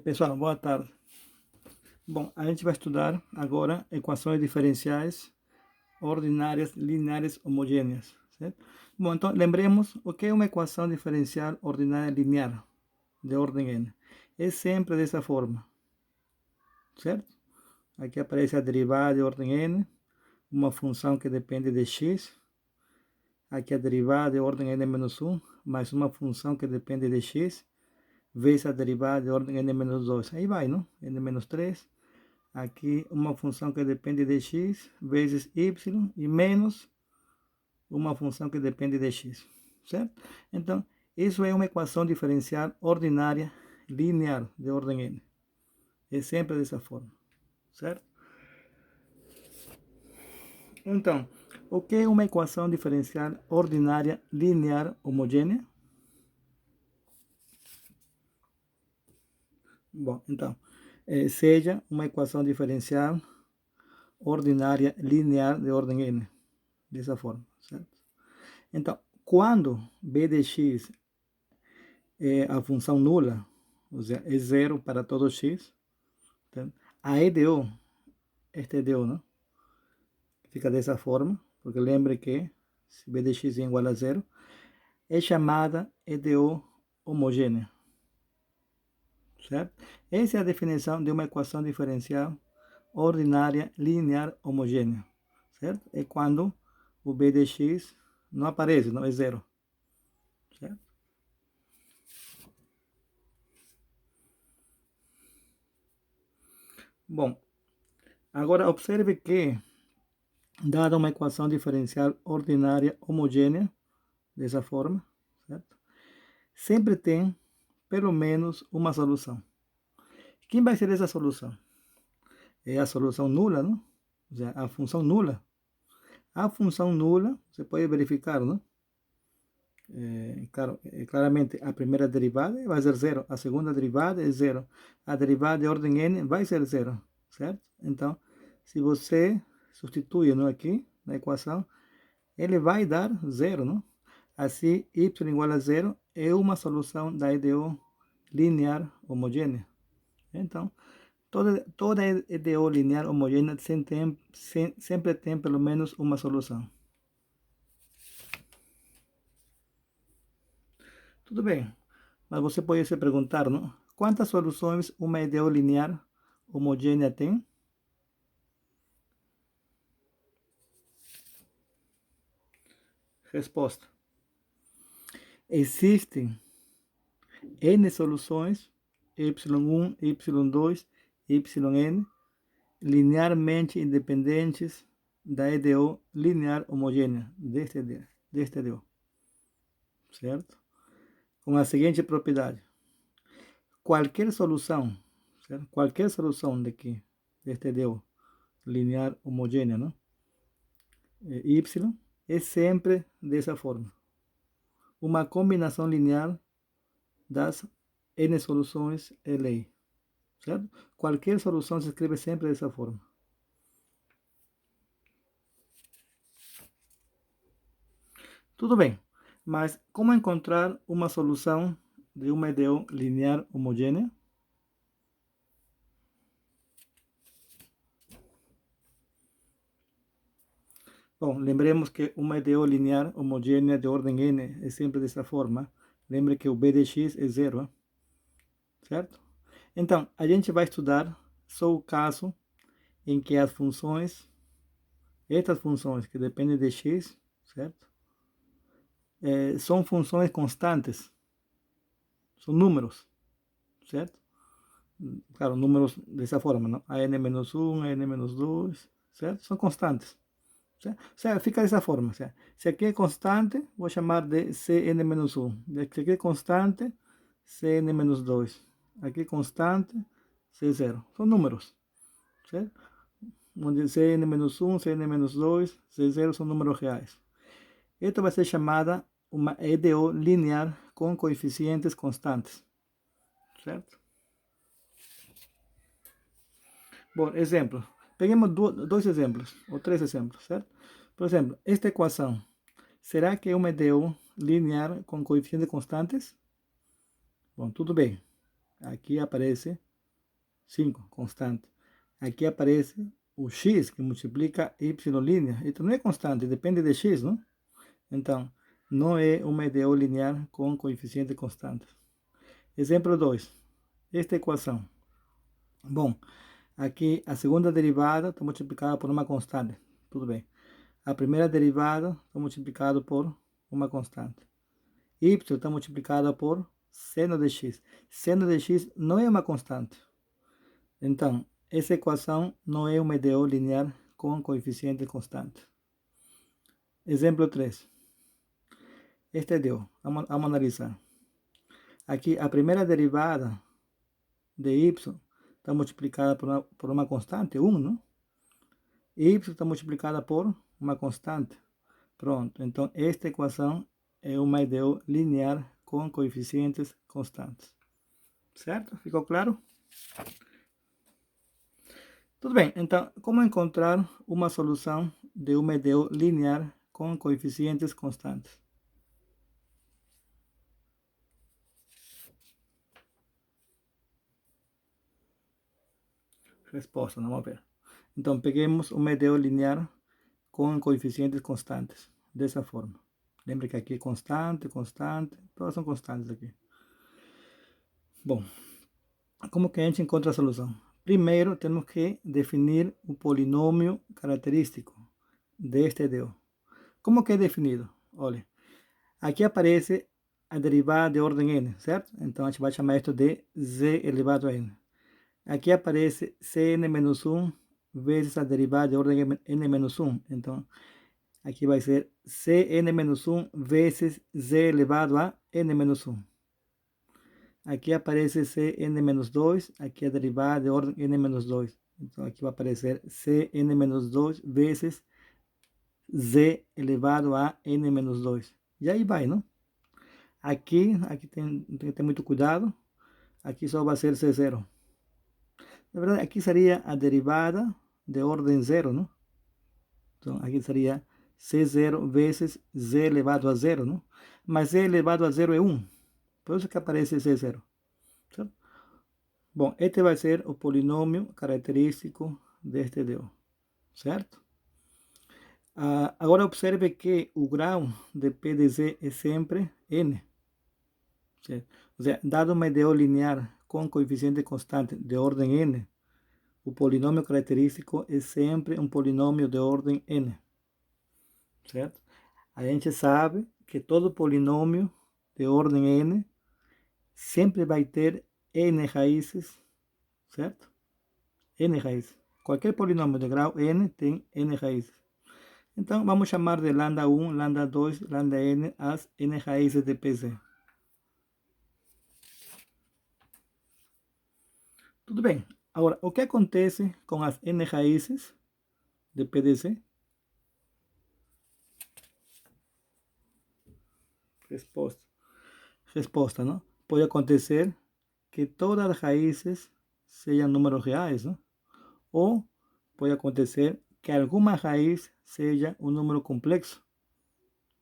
Pessoal, boa tarde. Bom, a gente vai estudar agora equações diferenciais ordinárias lineares homogêneas, certo? Bom, então lembremos o que é uma equação diferencial ordinária linear de ordem n. É sempre dessa forma, certo? Aqui aparece a derivada de ordem n, uma função que depende de x. Aqui a derivada de ordem n menos 1, mais uma função que depende de x, vezes a derivada de ordem n menos 2. Aí vai, não? N menos 3. Aqui uma função que depende de x vezes y e menos uma função que depende de x, certo? Então, isso é uma equação diferencial ordinária linear de ordem n. É sempre dessa forma, certo? Então, o que é uma equação diferencial ordinária linear homogênea? Bom, então, seja uma equação diferencial ordinária linear de ordem n, dessa forma, certo? Então, quando b de x é a função nula, ou seja, é zero para todo x, tá? A EDO, este EDO, não? Fica dessa forma, porque lembre que se b de x é igual a zero, é chamada EDO homogênea, certo? Essa é a definição de uma equação diferencial ordinária linear homogênea, certo? É quando o b de x não aparece, não é zero, certo? Bom, agora observe que, dada uma equação diferencial ordinária homogênea, dessa forma, certo? Sempre tem pelo menos uma solução. Quem vai ser essa solução? É a solução nula, não? Ou seja, a função nula. A função nula, você pode verificar, não? Claro, claramente a primeira derivada vai ser zero, a segunda derivada é zero, a derivada de ordem n vai ser zero, certo? Então, se você substitui, não, aqui na equação, ele vai dar zero, não? Assim, y igual a zero é uma solução da EDO linear homogênea. Então, toda EDO linear homogênea sempre tem pelo menos uma solução. Tudo bem, mas você pode se perguntar, não? Quantas soluções uma EDO linear homogênea tem? Resposta: existem N soluções, y1, y2, yn, linearmente independentes da EDO linear homogênea deste EDO, certo? Com a seguinte propriedade: qualquer solução, certo? Qualquer solução deste EDO linear homogênea, não? Y é sempre dessa forma. Uma combinação linear das N soluções é lei, certo? Qualquer solução se escreve sempre dessa forma. Tudo bem, mas como encontrar uma solução de uma EDO linear homogênea? Bom, lembremos que uma EDO linear homogênea de ordem n é sempre dessa forma. Lembre que o b de x é zero, certo? Então, a gente vai estudar só o caso em que as funções, estas funções que dependem de x, certo? São funções constantes, são números, certo? Claro, números dessa forma, não? A n-1, a n-2, certo? São constantes. Certo? O sea, fica dessa forma. O sea, se aqui é constante, vou chamar de Cn-1. Se aqui é constante, Cn-2. Aqui é constante, C0. São números, certo? Onde Cn-1, Cn-2, C0 são números reais. Esta vai ser chamada uma EDO linear com coeficientes constantes, certo? Bom, exemplo. Peguemos dois exemplos, ou três exemplos, certo? Por exemplo, esta equação, será que é uma EDO linear com coeficientes constantes? Bom, tudo bem. Aqui aparece 5, constante. Aqui aparece o x, que multiplica y'. Isso não é constante, depende de x, não? Então, não é uma EDO linear com coeficiente constante. Exemplo 2. Esta equação. Bom, aqui a segunda derivada está multiplicada por uma constante. Tudo bem. A primeira derivada está multiplicada por uma constante. Y está multiplicada por seno de x. Seno de x não é uma constante. Então, essa equação não é uma EDO linear com coeficiente constante. Exemplo 3. Este é EDO. Vamos analisar. Aqui, a primeira derivada de y está multiplicada por uma constante, 1, não? Y está multiplicada por uma constante. Pronto, então esta equação é uma EDO linear com coeficientes constantes. Certo? Ficou claro? Tudo bem, então como encontrar uma solução de uma EDO linear com coeficientes constantes? Resposta, vamos ver. Então peguemos uma EDO linear com coeficientes constantes, dessa forma. Lembra que aqui é constante, constante, todas são constantes aqui. Bom, como que a gente encontra a solução? Primeiro, temos que definir o polinômio característico deste EDO. Como que é definido? Olha, aqui aparece a derivada de ordem n, certo? Então, a gente vai chamar isto de z elevado a n. Aqui aparece Cn-1 vezes a derivada de ordem n-1. Então, aqui vai ser Cn-1 vezes z elevado a n-1. Aqui aparece Cn-2, aqui a derivada de ordem n-2. Então, aqui vai aparecer Cn-2 vezes z elevado a n-2. E aí vai, não? Aqui tem que ter muito cuidado. Aqui só vai ser C0. Na verdade, aqui seria a derivada de ordem 0, não? Então, aqui seria C0 vezes z elevado a 0, não? Mas z elevado a 0 é 1. Por isso que aparece C0. Certo? Bom, este vai ser o polinômio característico deste EDO. Certo? Agora observe que o grau de P de Z é sempre n. Certo? Ou seja, dado uma EDO linear com coeficiente constante de ordem n, o polinômio característico é sempre um polinômio de ordem n. Certo? A gente sabe que todo polinômio de ordem n sempre vai ter n raízes, certo? N raízes. Qualquer polinômio de grau n tem n raízes. Então, vamos chamar de lambda 1, lambda 2, lambda n as n raízes de PZ. Tudo bem. Agora, o que acontece com as n raízes de PDC? Resposta, não? Pode acontecer que todas as raízes sejam números reais, não? Ou pode acontecer que alguma raiz seja um número complexo.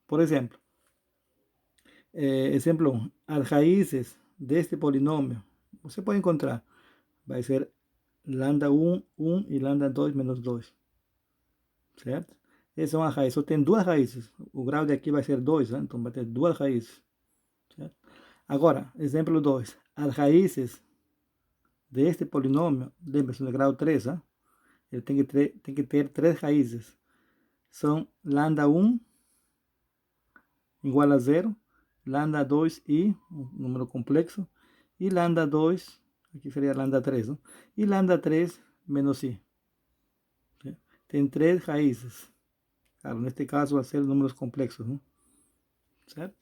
Por exemplo, exemplo 1, as raízes deste polinômio, você pode encontrar, vai ser lambda 1, 1 e lambda 2 menos 2. Certo? Essa é uma raiz, só tem duas raízes. O grau de aqui vai ser 2, né? Então vai ter duas raízes. Certo? Agora, exemplo 2. As raízes deste polinômio, lembre-se do grau 3, né? Ele tem que ter três raízes. São lambda 1 igual a 0, lambda 2 i, um número complexo, e lambda 2, aqui seria lambda 3, não? E lambda 3 menos i. Tem três raízes. Claro, neste caso vai ser números complexos, não? Certo?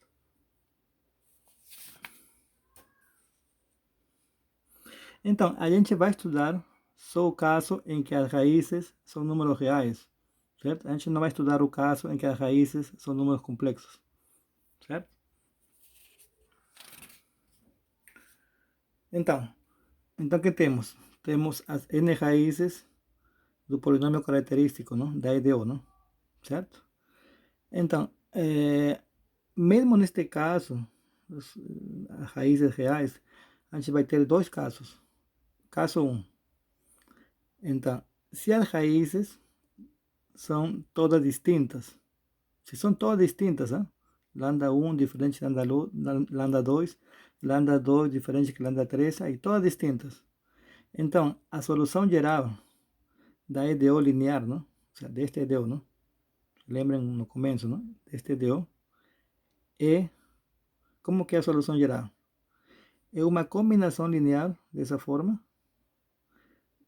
Então, a gente vai estudar só o caso em que as raízes são números reais, certo? A gente não vai estudar o caso em que as raízes são números complexos, certo? Então o que temos? Temos as n raízes do polinômio característico, não? Da EDO, não? Certo? Então, mesmo neste caso, as raízes reais, a gente vai ter dois casos. Caso 1. Então, se as raízes são todas distintas, se são todas distintas, lambda 1 diferente de lambda 2, lambda 2 diferente de lambda 3, aí todas distintas. Então, a solução geral da EDO linear, não? Ou seja, deste EDO, não? Lembrem no começo, não? Deste EDO é, como que é a solução geral? É uma combinação linear dessa forma.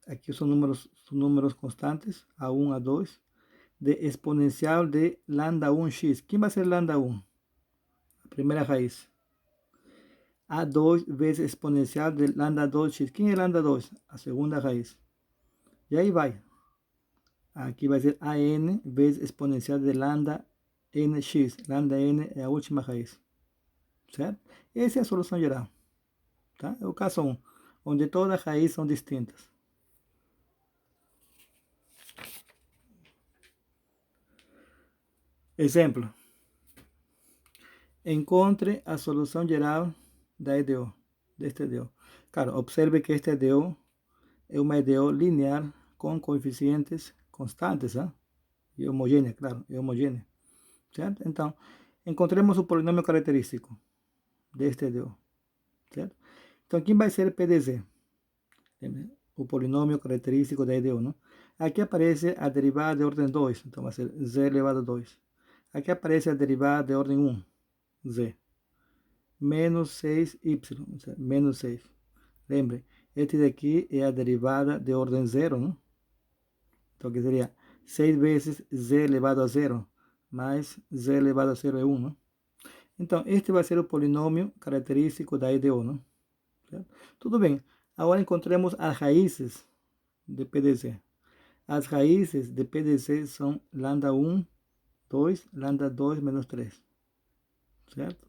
Aqui são números constantes, A1, A2, de exponencial de lambda 1x. Quem vai ser lambda 1? A primeira raiz. A2 vezes exponencial de lambda 2x. Quem é lambda 2? A segunda raiz. E aí vai. Aqui vai ser AN vezes exponencial de lambda nx. Lambda n é a última raiz. Certo? Essa é a solução geral. Tá? É o caso 1, onde todas as raízes são distintas. Exemplo. Encontre a solução geral da EDO, deste EDO. Claro, observe que este EDO é uma EDO linear com coeficientes constantes, e homogênea, claro, é homogênea, certo? Então, encontremos o polinômio característico deste EDO, certo? Então, quem vai ser PDZ? O polinômio característico da EDO, não? Aqui aparece a derivada de ordem 2, então vai ser z elevado a 2. Aqui aparece a derivada de ordem 1, z. Menos 6y, menos 6. Lembre, este daqui é a derivada de ordem 0, não? Então, que seria 6 vezes z elevado a 0, mais z elevado a 0 é 1, não? Então, este vai ser o polinômio característico da EDO, não? Certo? Tudo bem. Agora encontremos as raízes de PDC. As raízes de PDC são lambda 1, 2, lambda 2 menos 3. Certo?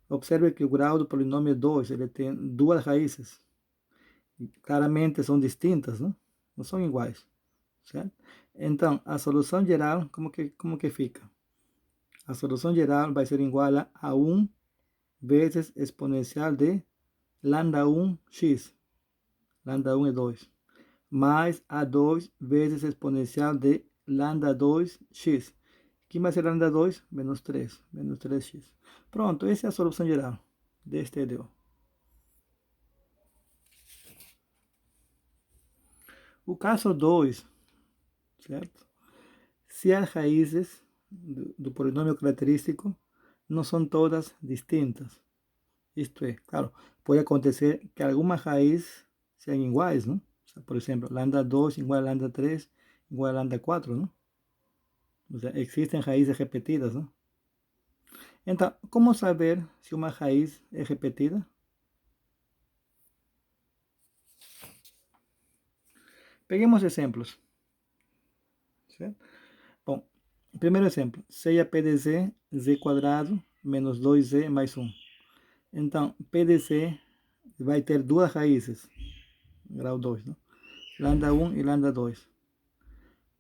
Observe que o grau do polinômio 2, ele tem duas raízes. Claramente são distintas, não? Não são iguais. Certo? Então, a solução geral, como que fica? A solução geral vai ser igual a 1 vezes exponencial de lambda 1x. Lambda 1 é 2. Mais a 2 vezes exponencial de lambda 2x. Aqui vai ser lambda 2 menos 3. Menos 3x. Pronto, essa é a solução geral deste EDO. O caso 2, certo? Se as raízes do polinômio característico não são todas distintas. Isto é, claro, pode acontecer que algumas raízes sejam iguais, não? Por exemplo, lambda 2 igual a lambda 3 igual a lambda 4, não? Ou seja, existem raízes repetidas, não? Então, como saber se uma raiz é repetida? Peguemos exemplos. Certo? Bom, primeiro exemplo, seja P de z, z quadrado menos 2z mais 1. Então, P de z vai ter duas raízes, grau 2, não? Lambda 1 e lambda 2.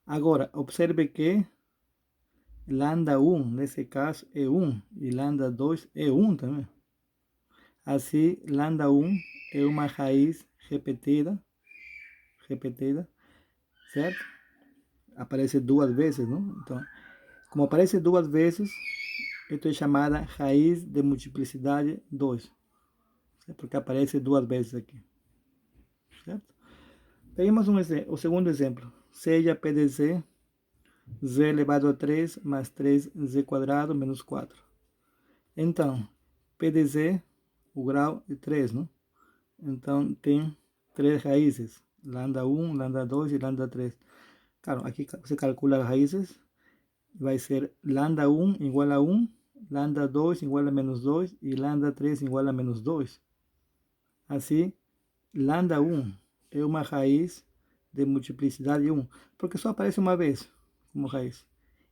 Agora, observe que lambda 1, nesse caso, é 1 e lambda 2 é 1 também. Assim, lambda 1 é uma raiz repetida, certo? Aparece duas vezes, não? Então, como aparece duas vezes, isto é chamada raiz de multiplicidade 2, certo? Porque aparece duas vezes aqui, certo? Peguemos o segundo exemplo, seja P de z, z elevado a 3 mais 3z quadrado menos 4. Então, P de z, o grau é 3, não? Então, tem três raízes, lambda 1, lambda 2 e lambda 3. Claro, aqui você calcula as raízes, vai ser lambda 1 igual a 1, lambda 2 igual a menos 2 e lambda 3 igual a menos 2. Assim, lambda 1 é uma raiz de multiplicidade 1, porque só aparece uma vez como raiz.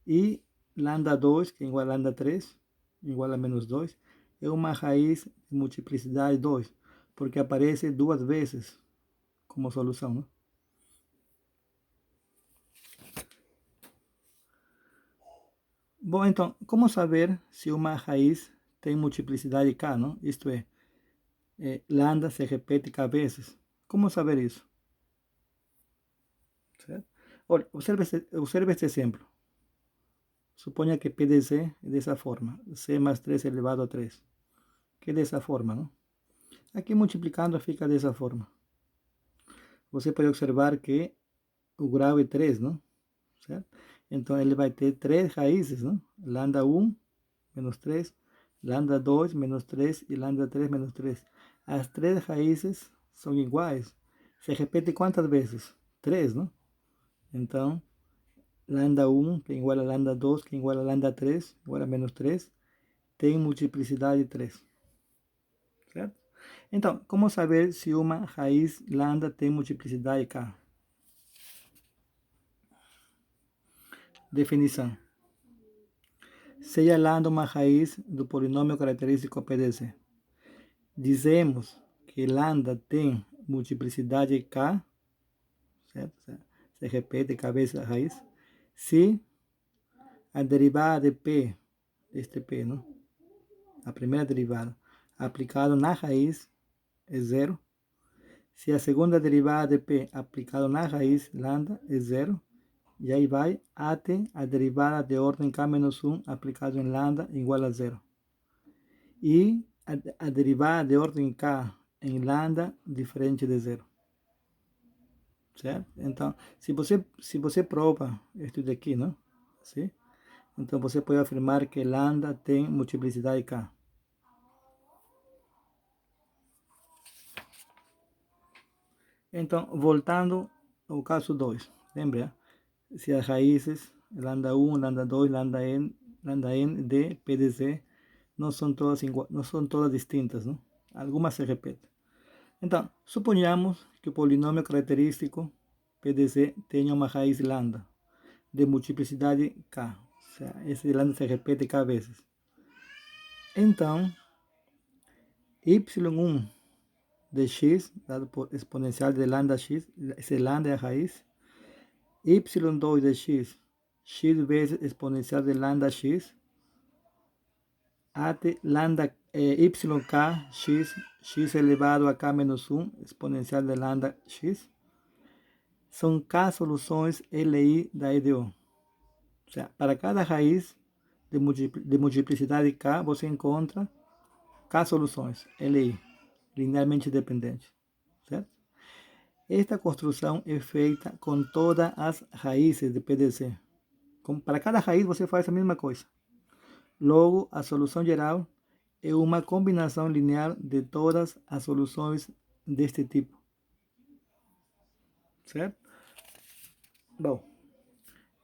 E lambda 2, que é igual a lambda 3, igual a menos 2, é uma raiz de multiplicidade 2, porque aparece duas vezes como solução, né? Bom, então, como saber se uma raiz tem multiplicidade k, não? Isto é, lambda se repete K vezes. Como saber isso? Certo? Olha, observe este exemplo. Suponha que P de C é dessa forma. C mais 3 elevado a 3. Que é dessa forma, não? Aqui multiplicando fica dessa forma. Você pode observar que o grau é 3, não? Certo? Então, ele vai ter 3 raízes, não? Lambda 1 menos 3, lambda 2 menos 3 e lambda 3 menos 3. As 3 raízes são iguais. Se repete quantas vezes? 3, não? Então, lambda 1, que é igual a lambda 2, que é igual a lambda 3, igual a menos 3, tem multiplicidade 3. Certo? Então, como saber se uma raiz lambda tem multiplicidade K? Definição. Seja lambda uma raiz do polinômio característico PDC. Dizemos que lambda tem multiplicidade K, certo? Se repete cabeça da raiz, se a derivada de P, deste P, não? A primeira derivada, aplicada na raiz, é zero. Se a segunda derivada de P aplicada na raiz lambda é zero, e aí vai até a derivada de ordem K-1 aplicada em lambda igual a zero. E a derivada de ordem K em lambda diferente de zero. Certo? Então, se você prova isso daqui, não? Sim? Então, você pode afirmar que lambda tem multiplicidade K. Então, voltando ao caso 2, lembra? Se as raízes lambda 1, lambda 2, lambda n de P de C não são todas iguais, não são todas distintas, não? Algumas se repetem. Então, suponhamos que o polinômio característico P de C tenha uma raiz lambda de multiplicidade K. Ou seja, esse lambda se repete K vezes. Então, y1 de x, dado por exponencial de lambda x, esse lambda é a raiz, y2 de x, x vezes exponencial de lambda x, até lambda yk x elevado a k menos 1, exponencial de lambda x, são k soluções LI da EDO. Ou seja, para cada raiz de multiplicidade k, você encontra k soluções LI, linearmente dependente. Certo? Esta construção é feita com todas as raízes de PDC. Para cada raiz você faz a mesma coisa. Logo, a solução geral é uma combinação linear de todas as soluções deste tipo. Certo? Bom,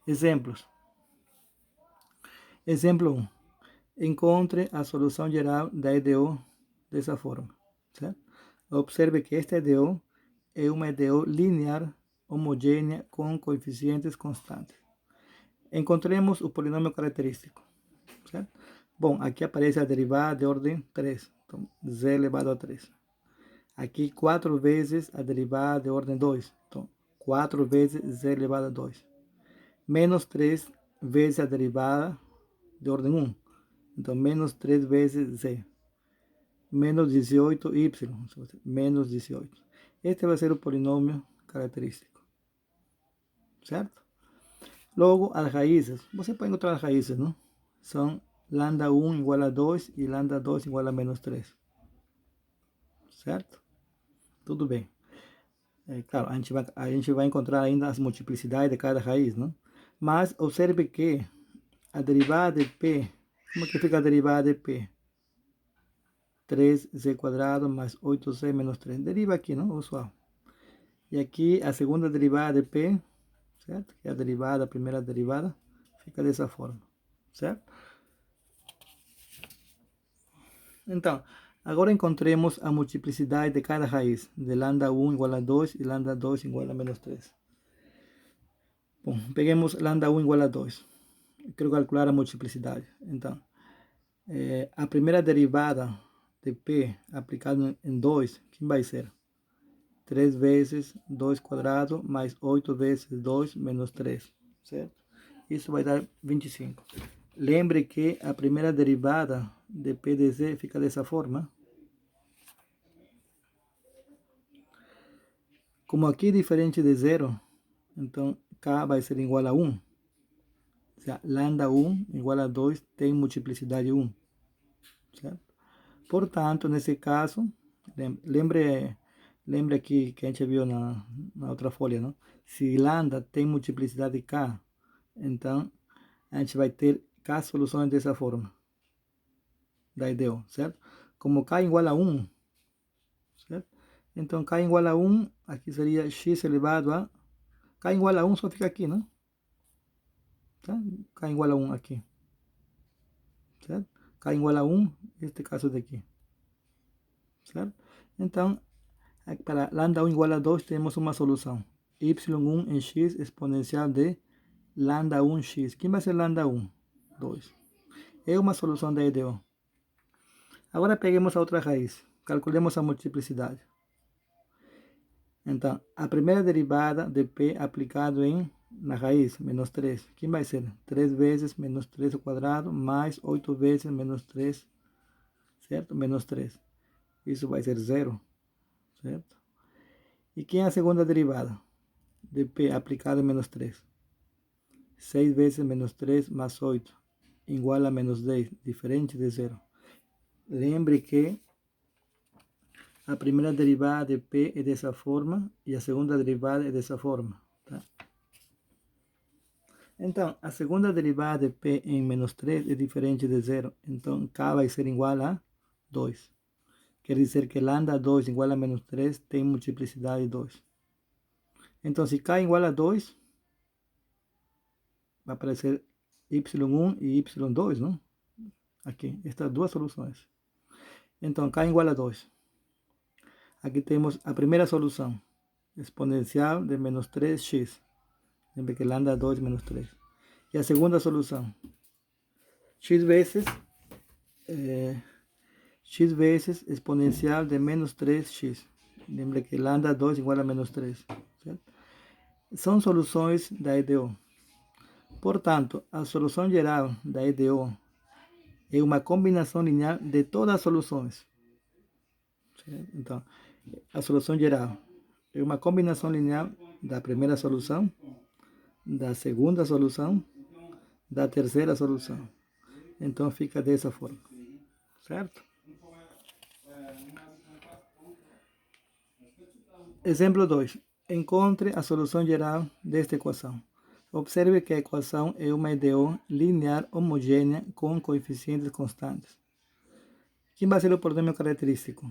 exemplos. Exemplo 1. Encontre a solução geral da EDO dessa forma. Certo? Observe que esta EDO é uma EDO linear homogênea com coeficientes constantes. Encontremos o polinômio característico. Certo? Bom, aqui aparece a derivada de ordem 3. Então, z elevado a 3. Aqui 4 vezes a derivada de ordem 2. Então, 4 vezes z elevado a 2. Menos 3 vezes a derivada de ordem 1. Então, menos 3 vezes z. Menos 18y. Menos 18. Este vai ser o polinômio característico. Certo? Logo, as raízes. Você pode encontrar as raízes, não? São lambda 1 igual a 2 e lambda 2 igual a menos 3. Certo? Tudo bem. Claro, a gente vai encontrar ainda as multiplicidades de cada raiz, não? Mas observe que a derivada de P, como que fica a derivada de P? 3z quadrado mais 8z menos 3. Deriva aqui, não? Usual. E aqui a segunda derivada de P, certo? Que é a derivada, a primeira derivada, fica dessa forma, certo? Então, agora encontremos a multiplicidade de cada raiz, de lambda 1 igual a 2 e lambda 2 igual a menos 3. Bom, peguemos lambda 1 igual a 2. Quero calcular a multiplicidade. Então, a primeira derivada de P aplicada em 2, quem vai ser? 3 vezes 2 quadrado mais 8 vezes 2 menos 3, certo? Isso vai dar 25. Lembre que a primeira derivada de P de Z fica dessa forma. Como aqui é diferente de zero, então K vai ser igual a 1. O sea, lambda 1 igual a 2 tem multiplicidade 1. Certo? Portanto, nesse caso, lembre aqui que a gente viu na outra folha, não? Se lambda tem multiplicidade K, então a gente vai ter K soluções dessa forma. Da IDEO, certo? Como K igual a 1, certo? Então K igual a 1, aqui seria x elevado a... K igual a 1 só fica aqui, não? Tá? K igual a 1 aqui. Certo? K igual a 1, este caso daqui. Certo? Então, para lambda 1 igual a 2, temos uma solução. y1 em x exponencial de lambda 1x. Quem vai ser lambda 1? 2. É uma solução da IDEO. Agora peguemos a outra raiz. Calculemos a multiplicidade. Então, a primeira derivada de p aplicado na raiz, menos 3. Quem vai ser? 3 vezes menos 3 ao quadrado, mais 8 vezes menos 3, certo? Menos 3. Isso vai ser 0, certo? E quem é a segunda derivada de p aplicado em menos 3? 6 vezes menos 3 mais 8, igual a menos 10, diferente de 0. Lembre que a primeira derivada de p é dessa forma e a segunda derivada é dessa forma. Tá? Então, a segunda derivada de p em menos 3 é diferente de 0. Então, k vai ser igual a 2. Quer dizer que lambda 2 igual a menos 3 tem multiplicidade 2. Então, se k igual a 2, vai aparecer y1 e y2, não? Aqui, estas duas soluções. Então, k igual a 2. Aqui temos a primeira solução, exponencial de menos 3x. Lembra que lambda 2 menos 3. E a segunda solução, x vezes exponencial de menos 3x. Lembra que lambda 2 igual a menos 3. Certo? São soluções da IDEO. Portanto, a solução geral da IDEO é uma combinação linear de todas as soluções. Certo? Então, a solução geral é uma combinação linear da primeira solução, da segunda solução, da terceira solução. Então fica dessa forma, certo? Exemplo 2. Encontre a solução geral desta equação. Observe que a equação é uma IDEO linear homogênea com coeficientes constantes. Quem vai ser o polinômio característico?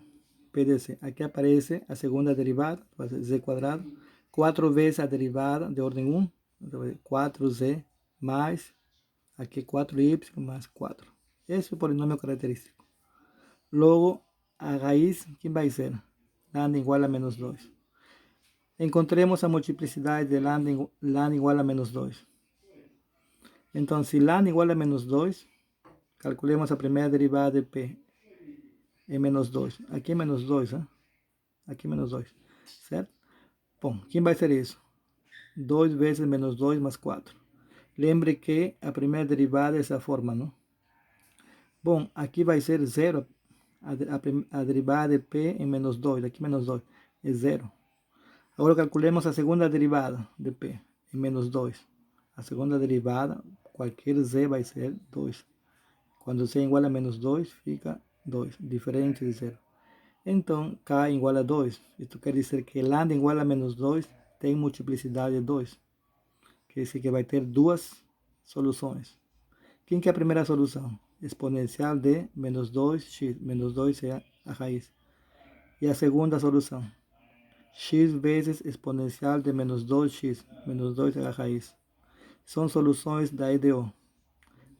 PDC. Aqui aparece a segunda derivada, vai ser z quadrado, 4 vezes a derivada de ordem 1, 4z mais, aqui 4y mais 4. Esse é o polinômio característico. Logo, a raiz, que vai ser? Lambda igual a menos 2. Encontremos a multiplicidade de lambda igual a menos 2. Então, se lambda igual a menos 2, calculemos a primeira derivada de p. É menos 2. Aqui é menos 2, né? Aqui é menos 2, certo? Bom, quem vai ser isso? 2 vezes menos 2 mais 4. Lembre que a primeira derivada é essa forma, não? Bom, aqui vai ser 0. A derivada de p em menos 2. Aqui menos 2 é 0. Agora calculemos a segunda derivada de p em menos 2. A segunda derivada, qualquer z vai ser 2. Quando z é igual a menos 2, fica 2, diferente de 0. Então, k igual a 2. Isso quer dizer que lambda igual a menos 2 tem multiplicidade 2. Quer dizer que vai ter duas soluções. Quem que é a primeira solução? Exponencial de menos 2x. Menos 2 é a raiz. E a segunda solução? X vezes exponencial de menos 2x. Menos 2 é a raiz. São soluções da IDEO.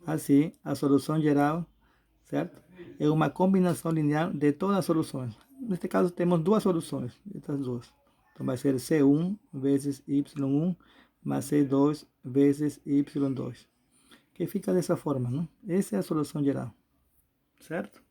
Assim, a solução geral, certo? É uma combinação linear de todas as soluções. Neste caso, temos duas soluções, essas duas. Então, vai ser C1 vezes Y1 mais C2 vezes Y2. Que fica dessa forma, não? Essa é a solução geral, certo?